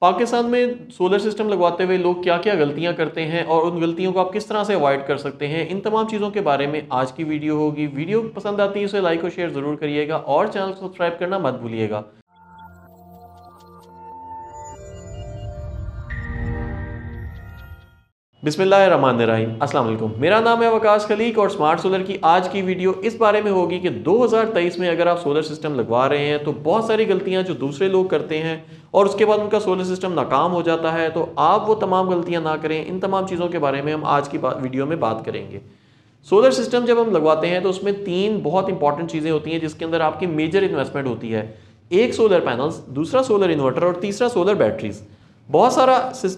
पाकिस्तान में solar system लगवाते हुए लोग क्या क्या गलतियां करते हैं और उन गलतियों को आप किस तरह से अवॉइड कर सकते हैं, इन तमाम चीज़ों के बारे में आज की वीडियो होगी। वीडियो पसंद आती है उसे लाइक और शेयर ज़रूर करिएगा और चैनल को सब्सक्राइब करना मत भूलिएगा। बिस्मिल्लाहिर्रहमानिर्रहीम, अस्सलाम वालेकुम। मेरा नाम है वकास खलीक और स्मार्ट सोलर की आज की वीडियो इस बारे में होगी कि 2023 में अगर आप सोलर सिस्टम लगवा रहे हैं तो बहुत सारी गलतियां जो दूसरे लोग करते हैं और उसके बाद उनका सोलर सिस्टम नाकाम हो जाता है, तो आप वो तमाम गलतियां ना करें। इन तमाम चीज़ों के बारे में हम आज की वीडियो में बात करेंगे। सोलर सिस्टम जब हम लगवाते हैं तो उसमें तीन बहुत इंपॉर्टेंट चीज़ें होती हैं जिसके अंदर आपकी मेजर इन्वेस्टमेंट होती है। एक सोलर पैनल्स, दूसरा सोलर इन्वर्टर और तीसरा सोलर बैटरीज। बहुत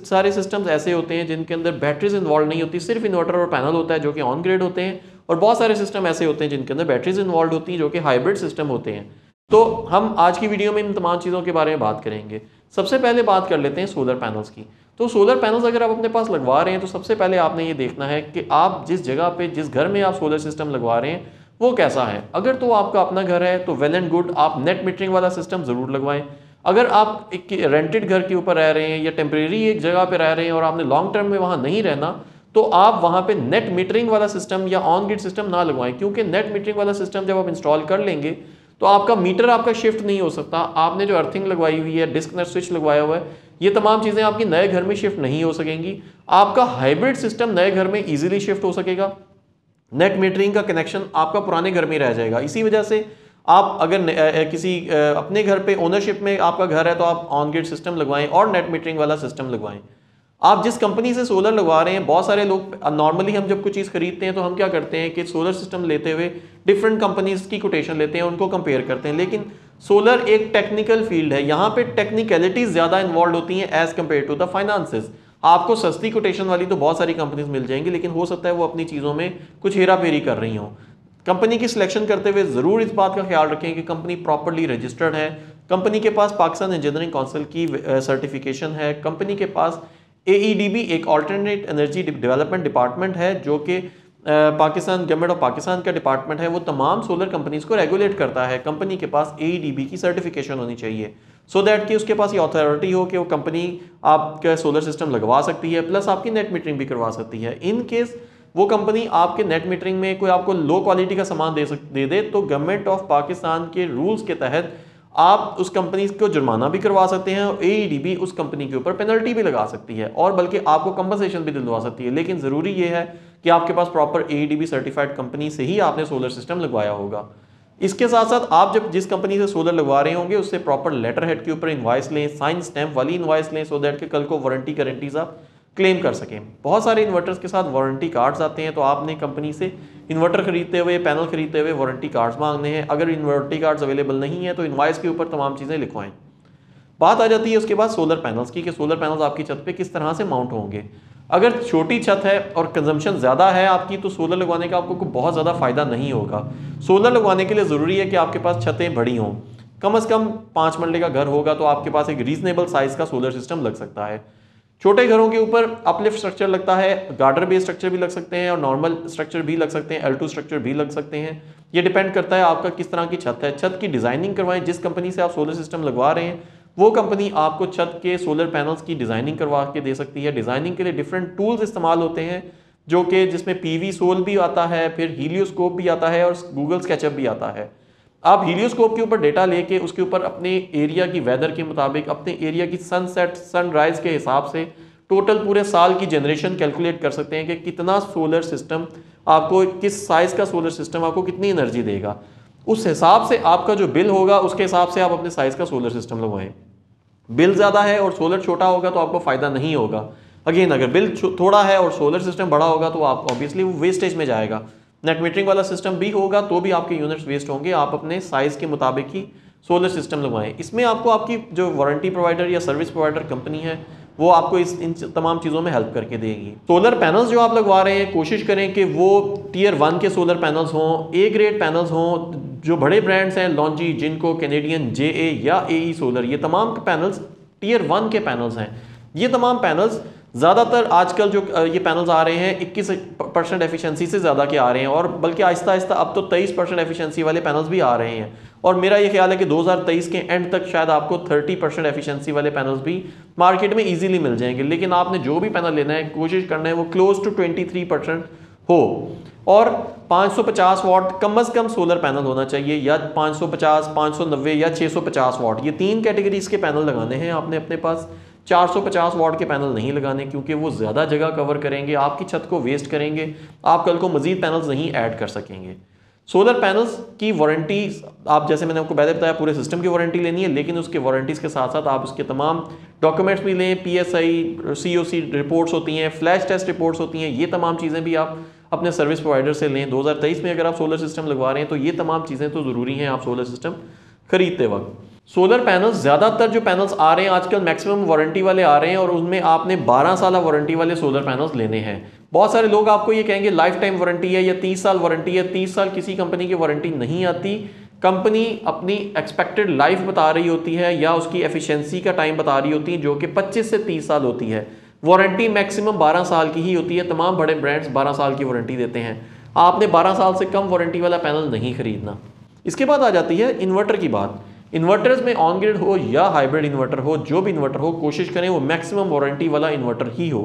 सारे सिस्टम्स ऐसे होते हैं जिनके अंदर बैटरीज इन्वॉल्व नहीं होती, सिर्फ इन्वर्टर और पैनल होता है जो कि ऑन ग्रिड होते हैं, और बहुत सारे सिस्टम ऐसे होते हैं जिनके अंदर बैटरीज इन्वॉल्व होती हैं जो कि हाइब्रिड सिस्टम होते हैं। तो हम आज की वीडियो में इन तमाम चीज़ों के बारे में बात करेंगे। सबसे पहले बात कर लेते हैं सोलर पैनल्स की। तो सोलर पैनल्स अगर आप अपने पास लगवा रहे हैं तो सबसे पहले आपने ये देखना है कि आप जिस जगह पे, जिस घर में आप सोलर सिस्टम लगवा रहे हैं वो कैसा है। अगर तो आपका अपना घर है तो वेल एंड गुड, आप नेट मीटरिंग वाला सिस्टम ज़रूर लगवाएं। अगर आप एक रेंटेड घर के ऊपर रह रहे हैं या टेम्परेरी एक जगह पे रह रहे हैं और आपने लॉन्ग टर्म में वहाँ नहीं रहना, तो आप वहाँ पे नेट मीटरिंग वाला सिस्टम या ऑन ग्रिड सिस्टम ना लगवाएं, क्योंकि नेट मीटरिंग वाला सिस्टम जब आप इंस्टॉल कर लेंगे तो आपका मीटर आपका शिफ्ट नहीं हो सकता। आपने जो अर्थिंग लगवाई हुई है, डिस्कनेक्ट स्विच लगवाया हुआ है, ये तमाम चीज़ें आपकी नए घर में शिफ्ट नहीं हो सकेंगी। आपका हाइब्रिड सिस्टम नए घर में ईजिली शिफ्ट हो सकेगा। नेट मीटरिंग का कनेक्शन आपका पुराने घर में रह जाएगा। इसी वजह से आप अगर किसी अपने घर पे ओनरशिप में आपका घर है तो आप ऑन ग्रिड सिस्टम लगवाएं और नेट मीटरिंग वाला सिस्टम लगवाएं। आप जिस कंपनी से सोलर लगवा रहे हैं, बहुत सारे लोग नॉर्मली हम जब कोई चीज़ खरीदते हैं तो हम क्या करते हैं कि सोलर सिस्टम लेते हुए डिफरेंट कंपनीज की कोटेशन लेते हैं, उनको कंपेयर करते हैं। लेकिन सोलर एक टेक्निकल फील्ड है, यहाँ पे टेक्निकलिटीज ज़्यादा इन्वॉल्व होती हैं as compare to the finances. आपको सस्ती कोटेशन वाली तो बहुत सारी कंपनीज मिल जाएंगी, लेकिन हो सकता है वो अपनी चीज़ों में कुछ हेरा फेरी कर रही हों। कंपनी की सिलेक्शन करते हुए ज़रूर इस बात का ख्याल रखें कि कंपनी प्रॉपर्ली रजिस्टर्ड है, कंपनी के पास पाकिस्तान इंजीनियरिंग काउंसिल की सर्टिफिकेशन है, कंपनी के पास AEDB एक अल्टरनेट एनर्जी डेवलपमेंट डिपार्टमेंट है जो कि पाकिस्तान गवर्नमेंट ऑफ पाकिस्तान का डिपार्टमेंट है। वो तमाम सोलर कंपनीज को रेगुलेट करता है। कंपनी के पास AEDB की सर्टिफिकेशन होनी चाहिए सो दैट कि उसके पास ये अथॉरिटी हो कि वो कंपनी आपका सोलर सिस्टम लगवा सकती है, प्लस आपकी नेट मीटरिंग भी करवा सकती है। इन केस वो कंपनी आपके नेट मीटरिंग में कोई आपको लो क्वालिटी का सामान दे दे तो गवर्नमेंट ऑफ पाकिस्तान के रूल्स के तहत आप उस कंपनी को जुर्माना भी करवा सकते हैं और AEDB उस कंपनी के ऊपर पेनल्टी भी लगा सकती है और बल्कि आपको कंपनसेशन भी दिलवा सकती है। लेकिन ज़रूरी ये है कि आपके पास प्रॉपर AEDB सर्टिफाइड कंपनी से ही आपने सोलर सिस्टम लगवाया होगा। इसके साथ साथ आप जब जिस कंपनी से सोलर लगवा रहे होंगे उससे प्रॉपर लेटर हेड के ऊपर इनवॉइस लें, साइन स्टैम्प वाली इनवॉइस लें, सो दैट कि कल को वारंटी गारंटीज आप क्लेम कर सकें। बहुत सारे इन्वर्टर्स के साथ वारंटी कार्ड्स आते हैं, तो आपने कंपनी से इन्वर्टर खरीदते हुए, पैनल खरीदते हुए वारंटी कार्ड्स मांगने हैं। अगर वारंटी कार्ड्स अवेलेबल नहीं है तो इनवॉइस के ऊपर तमाम चीज़ें लिखवाएं। बात आ जाती है उसके बाद सोलर पैनल्स की कि सोलर पैनल्स आपकी छत पे किस तरह से माउंट होंगे। अगर छोटी छत है और कंजम्पशन ज़्यादा है आपकी, तो सोलर लगवाने का आपको बहुत ज़्यादा फ़ायदा नहीं होगा। सोलर लगवाने के लिए ज़रूरी है कि आपके पास छतें बड़ी हों। कम से कम 5 मरले का घर होगा तो आपके पास एक रीजनेबल साइज़ का सोलर सिस्टम लग सकता है। छोटे घरों के ऊपर अपलिफ्ट स्ट्रक्चर लगता है, गार्डर बेस्ड स्ट्रक्चर भी लग सकते हैं और नॉर्मल स्ट्रक्चर भी लग सकते हैं, L2 स्ट्रक्चर भी लग सकते हैं। ये डिपेंड करता है आपका किस तरह की छत है। छत की डिज़ाइनिंग करवाएं। जिस कंपनी से आप सोलर सिस्टम लगवा रहे हैं वो कंपनी आपको छत के सोलर पैनल्स की डिज़ाइनिंग करवा के दे सकती है। डिज़ाइनिंग के लिए डिफरेंट टूल्स इस्तेमाल होते हैं जो कि जिसमें PV सोल भी आता है, फिर हीलियोस्कोप भी आता है और गूगल स्केचअप भी आता है। आप हीलियोस्कोप के ऊपर डेटा लेके उसके ऊपर अपने एरिया की वेदर के मुताबिक, अपने एरिया की सनसेट सनराइज के हिसाब से टोटल पूरे साल की जनरेशन कैलकुलेट कर सकते हैं कि कितना सोलर सिस्टम आपको, किस साइज़ का सोलर सिस्टम आपको कितनी एनर्जी देगा। उस हिसाब से आपका जो बिल होगा उसके हिसाब से आप अपने साइज़ का सोलर सिस्टम लगवाएं। बिल ज़्यादा है और सोलर छोटा होगा तो आपको फ़ायदा नहीं होगा। अगेन, अगर बिल थोड़ा है और सोलर सिस्टम बड़ा होगा तो आप ऑब्वियसली वो वेस्टेज में जाएगा। नेट मीटरिंग वाला सिस्टम भी होगा तो भी आपके यूनिट्स वेस्ट होंगे। आप अपने साइज़ के मुताबिक ही सोलर सिस्टम लगवाएं। इसमें आपको आपकी जो वारंटी प्रोवाइडर या सर्विस प्रोवाइडर कंपनी है वो आपको इन तमाम चीज़ों में हेल्प करके देगी। सोलर पैनल्स जो आप लगवा रहे हैं, कोशिश करें कि वो टियर 1 के सोलर पैनल्स हों, A ग्रेड पैनल्स हों। जो बड़े ब्रांड्स हैं, लॉन्जी, जिनको, कैनेडियन, JA या AE सोलर, ये तमाम पैनल्स टियर 1 के पैनल्स हैं। ये तमाम पैनल्स ज़्यादातर आजकल जो ये पैनल्स आ रहे हैं 21% एफिशिएंसी से ज़्यादा के आ रहे हैं, और बल्कि आहिस्ता आहिस्ता अब तो 23% एफिशिएंसी वाले पैनल्स भी आ रहे हैं। और मेरा ये ख्याल है कि 2023 के एंड तक शायद आपको 30% एफिशिएंसी वाले पैनल्स भी मार्केट में ईजिली मिल जाएंगे। लेकिन आपने जो भी पैनल लेना है कोशिश करना है वो क्लोज टू 23% हो, और 550 वाट कम से कम सोलर पैनल होना चाहिए, या 550, 590 या 650 वाट, ये 3 कैटेगरीज के पैनल लगाने हैं आपने अपने पास। 450 वाट के पैनल नहीं लगाने, क्योंकि वो ज़्यादा जगह कवर करेंगे, आपकी छत को वेस्ट करेंगे, आप कल को मजीद पैनल्स नहीं ऐड कर सकेंगे। सोलर पैनल्स की वारंटी, आप जैसे मैंने आपको पहले बताया, पूरे सिस्टम की वारंटी लेनी है, लेकिन उसके वारंटीज़ के साथ साथ आप उसके तमाम डॉक्यूमेंट्स भी लें, PSI, COC रिपोर्ट्स होती हैं, फ्लैश टेस्ट रिपोर्ट्स होती हैं, ये तमाम चीज़ें भी आप अपने सर्विस प्रोवाइडर से लें। 2023 में अगर आप सोलर सिस्टम लगवा रहे हैं तो ये तमाम चीज़ें तो ज़रूरी हैं आप सोलर सिस्टम खरीदते वक्त। सोलर पैनल्स, ज़्यादातर जो पैनल्स आ रहे हैं आजकल मैक्सिमम वारंटी वाले आ रहे हैं, और उनमें आपने 12 साल वारंटी वाले सोलर पैनल्स लेने हैं। बहुत सारे लोग आपको ये कहेंगे लाइफ टाइम वारंटी है या 30 साल वारंटी है। 30 साल किसी कंपनी की वारंटी नहीं आती। कंपनी अपनी एक्सपेक्टेड लाइफ बता रही होती है या उसकी एफिशिएंसी का टाइम बता रही होती है, जो कि 25 से 30 साल होती है। वारंटी मैक्सिमम 12 साल की ही होती है। तमाम बड़े ब्रांड्स 12 साल की वारंटी देते हैं। आपने 12 साल से कम वारंटी वाला पैनल नहीं खरीदना। इसके बाद आ जाती है इन्वर्टर की बात। इन्वर्टर्स में ऑन ग्रिड हो या हाइब्रिड इन्वर्टर हो, जो भी इन्वर्टर हो, कोशिश करें वो मैक्सिमम वारंटी वाला इन्वर्टर ही हो।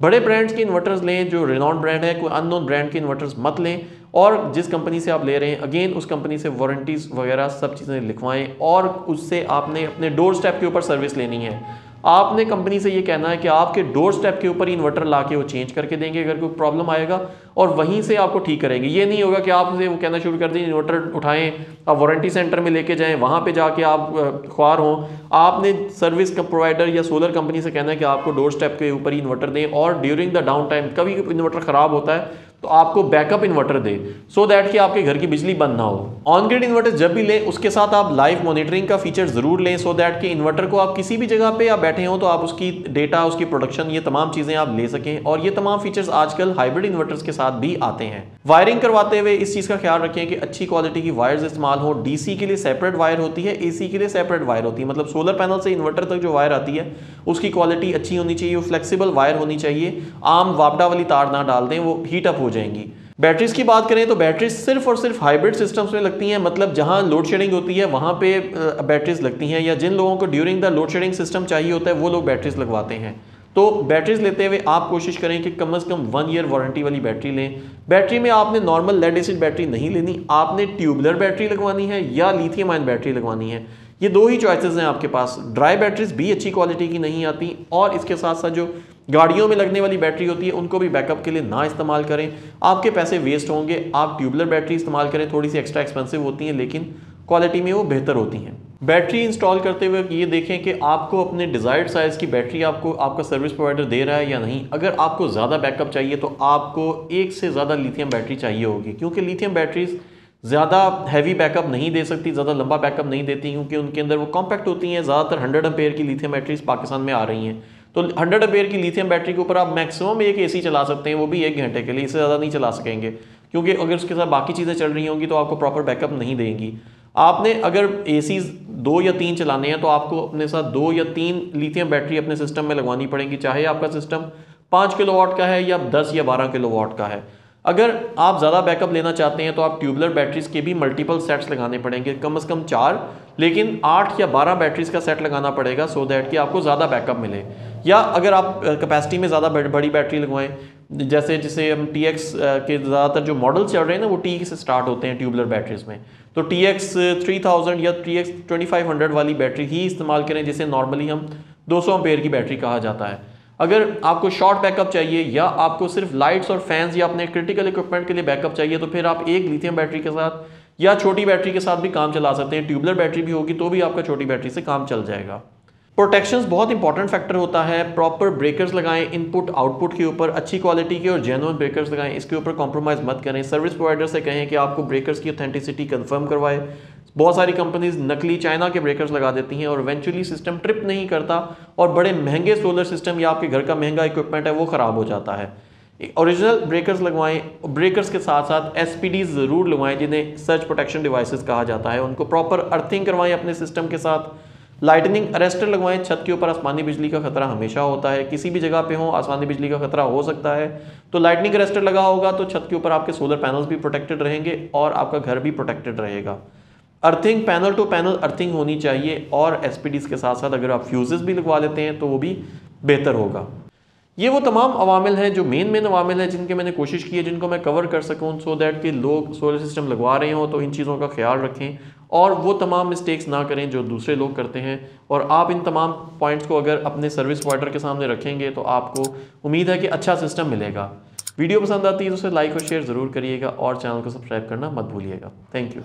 बड़े ब्रांड्स के इन्वर्टर्स लें, जो रिनॉन्ड ब्रांड है, कोई अननोन ब्रांड के इन्वर्टर्स मत लें। और जिस कंपनी से आप ले रहे हैं, अगेन उस कंपनी से वारंटीज़ वगैरह सब चीज़ें लिखवाएं, और उससे आपने अपने डोर स्टेप के ऊपर सर्विस लेनी है। आपने कंपनी से ये कहना है कि आपके डोर स्टेप के ऊपर इन्वर्टर ला के वो चेंज करके देंगे अगर कोई प्रॉब्लम आएगा, और वहीं से आपको ठीक करेंगे। ये नहीं होगा कि आपसे वो कहना शुरू कर दें इन्वर्टर उठाएं, आप वारंटी सेंटर में लेके जाएं, वहाँ पे जाके आप ख्वार हों। आपने सर्विस का प्रोवाइडर या सोलर कंपनी से कहना है कि आपको डोर स्टेप के ऊपर ही इन्वर्टर दें, और ड्यूरिंग द डाउन टाइम कभी इन्वर्टर ख़राब होता है तो आपको backup inverter they, so that कि आपके घर की बिजली बंद ना हो। ऑन ग्रिड इन्वर्टर जब भी लें उसके साथ आप लाइव मॉनिटरिंग का फीचर जरूर लें, सो दैट कि इन्वर्टर को आप किसी भी जगह पे आप बैठे हो तो आप उसकी डेटा, उसकी प्रोडक्शन, ये तमाम चीजें आप ले सकें। और ये तमाम फीचर्स आजकल हाइब्रिड इन्वर्टर्स के साथ भी आते हैं। वायरिंग करवाते हुए इस चीज का ख्याल रखें कि अच्छी क्वालिटी की वायर्स इस्तेमाल हो। DC के लिए सेपरेट वायर होती है, AC के लिए सेपरेट वायर होती है। मतलब सोलर पैनल से इन्वर्टर तक जो वायर आती है उसकी क्वालिटी अच्छी होनी चाहिए, वो फ्लेक्सिबल वायर होनी चाहिए। आम वापडा वाली तार ना डाल दें, वो हीट अप हो जाएंगी। बैटरीज की बात करें तो बैटरीज सिर्फ और सिर्फ हाइब्रिड सिस्टम्स में लगती हैं, मतलब जहां लोड शेडिंग होती है वहां पे बैटरीज लगती हैं, या जिन लोगों को during the load shedding system चाहिए होता है वो लोग बैटरीज लगवाते हैं। तो बैटरीज लेते हुए आप कोशिश करें कि कम से कम 1 ईयर वारंटी वाली बैटरी लें। बैटरी में आपने नॉर्मल लेड एसिड बैटरी नहीं लेनी, आपने ट्यूबुलर बैटरी लगवानी है या लिथियम आयन बैटरी लगवानी है। ये दो ही चॉइसेस हैं आपके पास। ड्राई बैटरीज भी अच्छी क्वालिटी की नहीं आती, और इसके साथ साथ जो गाड़ियों में लगने वाली बैटरी होती है उनको भी बैकअप के लिए ना इस्तेमाल करें, आपके पैसे वेस्ट होंगे। आप ट्यूबुलर बैटरी इस्तेमाल करें, थोड़ी सी एक्स्ट्रा एक्सपेंसिव होती हैं लेकिन क्वालिटी में वो बेहतर होती हैं। बैटरी इंस्टॉल करते हुए ये देखें कि आपको अपने डिज़ायर्ड साइज़ की बैटरी आपको आपका सर्विस प्रोवाइडर दे रहा है या नहीं। अगर आपको ज़्यादा बैकअप चाहिए तो आपको एक से ज़्यादा लिथियम बैटरी चाहिए होगी, क्योंकि लिथियम बैटरीज ज़्यादा हैवी बैकअप नहीं दे सकती, ज़्यादा लंबा बैकअप नहीं देती, क्योंकि उनके अंदर वो कॉम्पैक्ट होती हैं। ज़्यादातर 100 एम्पेयर की लिथियम बैटरीज पाकिस्तान में आ रही हैं, तो 100 एम्पेयर की लिथियम बैटरी के ऊपर आप मैक्सिमम एक AC चला सकते हैं, वो भी 1 घंटे के लिए, इससे ज़्यादा नहीं चला सकेंगे, क्योंकि अगर उसके साथ बाकी चीज़ें चल रही होंगी तो आपको प्रॉपर बैकअप नहीं देंगी। आपने अगर ACs 2 या 3 चलाने हैं तो आपको अपने साथ 2 या 3 लिथियम बैटरी अपने सिस्टम में लगवानी पड़ेगी, चाहे आपका सिस्टम 5 किलोवाट का है या 10 या 12 किलोवाट का है। अगर आप ज़्यादा बैकअप लेना चाहते हैं तो आप ट्यूबुलर बैटरीज के भी मल्टीपल सेट्स लगाने पड़ेंगे, कम से कम 4, लेकिन 8 या 12 बैटरीज का सेट लगाना पड़ेगा, सो दैट कि आपको ज़्यादा बैकअप मिले। या अगर आप कैपेसिटी में ज़्यादा बड़ी बैटरी लगवाएं, जैसे हम TX के ज़्यादातर जो मॉडल चल रहे हैं ना वो T से स्टार्ट होते हैं ट्यूबुलर बैटरीज में, तो TX 3000 या TX 2500 वाली बैटरी ही इस्तेमाल करें, जिसे नॉर्मली हम 200 एम्पेयर की बैटरी कहा जाता है। अगर आपको शॉर्ट बैकअप चाहिए या आपको सिर्फ लाइट्स और फैंस या अपने क्रिटिकल इक्विपमेंट के लिए बैकअप चाहिए, तो फिर आप एक लिथियम बैटरी के साथ या छोटी बैटरी के साथ भी काम चला सकते हैं। ट्यूबुलर बैटरी भी होगी तो भी आपका छोटी बैटरी से काम चल जाएगा। प्रोटेक्शंस बहुत इंपॉर्टेंट फैक्टर होता है। प्रॉपर ब्रेकर्स लगाएं इनपुट आउटपुट के ऊपर, अच्छी क्वालिटी के और जेन्युइन ब्रेकर्स लगाएं, इसके ऊपर कॉम्प्रोमाइज़ मत करें। सर्विस प्रोवाइडर से कहें कि आपको ब्रेकर्स की ऑथेंटिसिटी कंफर्म करवाए। बहुत सारी कंपनीज नकली चाइना के ब्रेकर्स लगा देती हैं और इवेंचुअली सिस्टम ट्रिप नहीं करता और बड़े महंगे सोलर सिस्टम या आपके घर का महंगा इक्विपमेंट है वो ख़राब हो जाता है। ओरिजिनल ब्रेकर्स लगवाएं। ब्रेकर्स के साथ साथ SPD ज़रूर लगवाएं, जिन्हें सर्च प्रोटेक्शन डिवाइसेस कहा जाता है। उनको प्रॉपर अर्थिंग करवाएं अपने सिस्टम के साथ। लाइटनिंग अरेस्टर लगवाएं, छत के ऊपर आसमानी बिजली का खतरा हमेशा होता है, किसी भी जगह पे हो आसमानी बिजली का खतरा हो सकता है, तो लाइटनिंग अरेस्टर लगा होगा तो छत के ऊपर आपके सोलर पैनल्स भी प्रोटेक्टेड रहेंगे और आपका घर भी प्रोटेक्टेड रहेगा। Earthing, panel to panel earthing होनी चाहिए, और एसपीडीज के साथ साथ अगर आप फ्यूजेस भी लगवा लेते हैं तो वो भी बेहतर होगा। ये वो तमाम अवामिल हैं जो मेन अवामिल हैं जिनके मैंने कोशिश की है जिनको मैं कवर कर सकूं, सो दैट कि लोग सोलर सिस्टम लगवा रहे हों तो इन चीज़ों का ख्याल रखें और वो तमाम मिस्टेक्स ना करें जो दूसरे लोग करते हैं। और आप इन तमाम पॉइंट्स को अगर अपने सर्विस प्रोवाइडर के सामने रखेंगे तो आपको उम्मीद है कि अच्छा सिस्टम मिलेगा। वीडियो पसंद आती है तो उसे लाइक और शेयर ज़रूर करिएगा और चैनल को सब्सक्राइब करना मत भूलिएगा। Thank you.